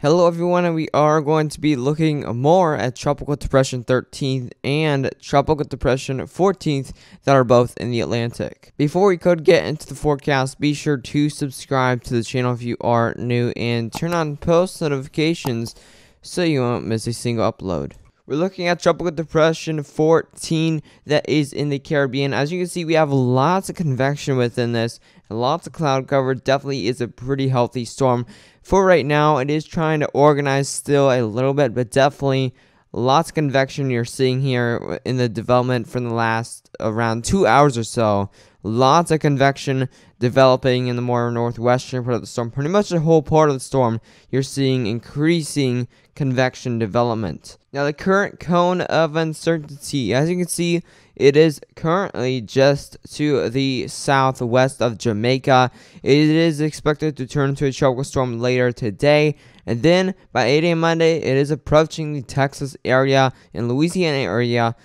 Hello everyone, and we are going to be looking more at Tropical Depression 13th and Tropical Depression 14th that are both in the Atlantic. Before we could get into the forecast, be sure to subscribe to the channel if you are new and turn on post notifications so you won't miss a single upload. We're looking at Tropical Depression 14 that is in the Caribbean. As you can see, we have lots of convection within this, and lots of cloud cover. Definitely is a pretty healthy storm. For right now, it is trying to organize still a little bit, but definitely lots of convection you're seeing here in the development from the last around 2 hours or so. Lots of convection developing in the more northwestern part of the storm. Pretty much the whole part of the storm, you're seeing increasing convection development. Now, the current cone of uncertainty, as you can see, it is currently just to the southwest of Jamaica. It is expected to turn into a tropical storm later today. And then by 8 a.m. Monday, it is approaching the Texas area and Louisiana area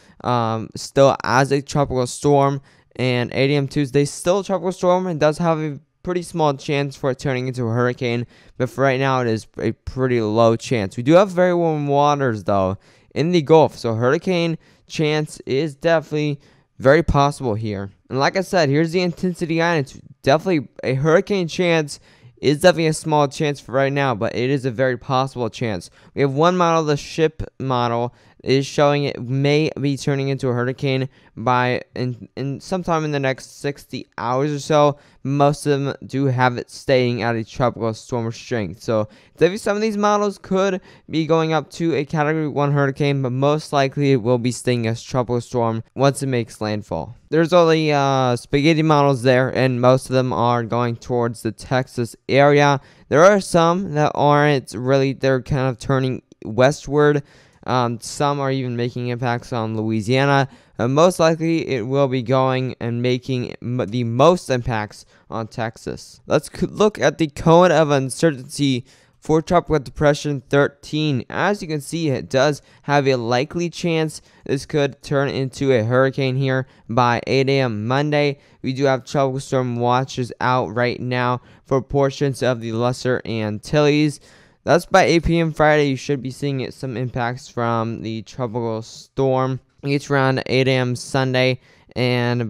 still as a tropical storm. And 8 a.m. Tuesday, still a tropical storm, and does have a pretty small chance for it turning into a hurricane. But for right now, it is a pretty low chance. We do have very warm waters, though, in the Gulf. So hurricane chance is definitely very possible here. And like I said, here's the intensity guidance. Definitely a hurricane chance is definitely a small chance for right now, but it is a very possible chance. We have one model, the SHIP model, is showing it may be turning into a hurricane by in sometime in the next 60 hours or so. Most of them do have it staying at a tropical storm strength. So definitely some of these models could be going up to a Category 1 hurricane, but most likely it will be staying as tropical storm once it makes landfall. There's only spaghetti models there, and most of them are going towards the Texas area. There are some that aren't really, they're kind of turning westward. Some are even making impacts on Louisiana. Most likely, it will be going and making the most impacts on Texas. Let's look at the cone of uncertainty for Tropical Depression 13. As you can see, it does have a likely chance this could turn into a hurricane here by 8 a.m. Monday. We do have tropical storm watches out right now for portions of the Lesser Antilles. That's by 8 p.m. Friday. You should be seeing some impacts from the tropical storm. It's around 8 a.m. Sunday, and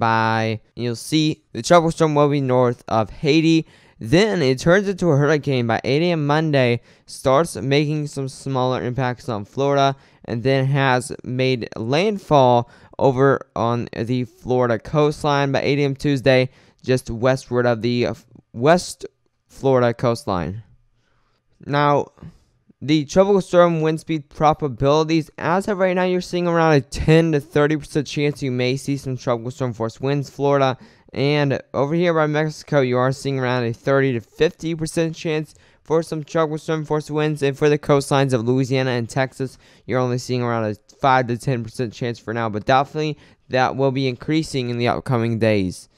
you'll see the tropical storm will be north of Haiti. Then it turns into a hurricane by 8 a.m. Monday, starts making some smaller impacts on Florida, and then has made landfall over on the Florida coastline by 8 a.m. Tuesday, just westward of the West Florida coastline. Now, the tropical storm wind speed probabilities, as of right now, you're seeing around a 10 to 30% chance you may see some tropical storm force winds, Florida. And over here by Mexico, you are seeing around a 30 to 50% chance for some tropical storm force winds. And for the coastlines of Louisiana and Texas, you're only seeing around a 5 to 10% chance for now. But definitely, that will be increasing in the upcoming days.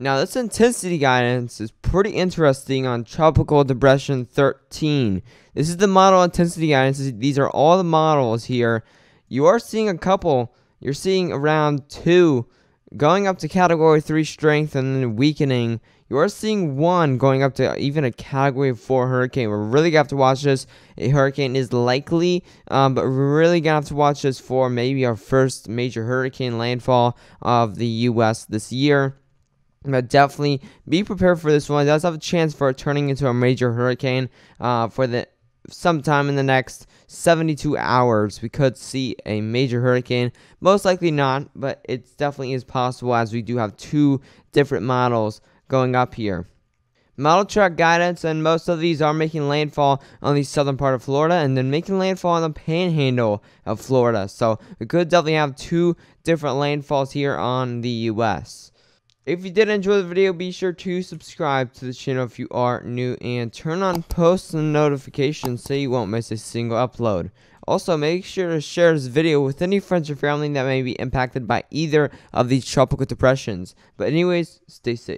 Now, this intensity guidance is pretty interesting on Tropical Depression 13. This is the model intensity guidance. These are all the models here. You are seeing a couple. You're seeing around 2 going up to Category 3 strength and then weakening. You are seeing 1 going up to even a Category 4 hurricane. We're really going to have to watch this. A hurricane is likely, but we're really going to have to watch this for maybe our first major hurricane landfall of the U.S. this year. But definitely be prepared for this one. It does have a chance for it turning into a major hurricane sometime in the next 72 hours. We could see a major hurricane. Most likely not, but it definitely is possible as we do have 2 different models going up here. Model track guidance, and most of these are making landfall on the southern part of Florida and then making landfall on the panhandle of Florida. So we could definitely have 2 different landfalls here on the U.S. If you did enjoy the video, be sure to subscribe to the channel if you are new and turn on post notifications so you won't miss a single upload. Also, make sure to share this video with any friends or family that may be impacted by either of these tropical depressions. But anyways, stay safe.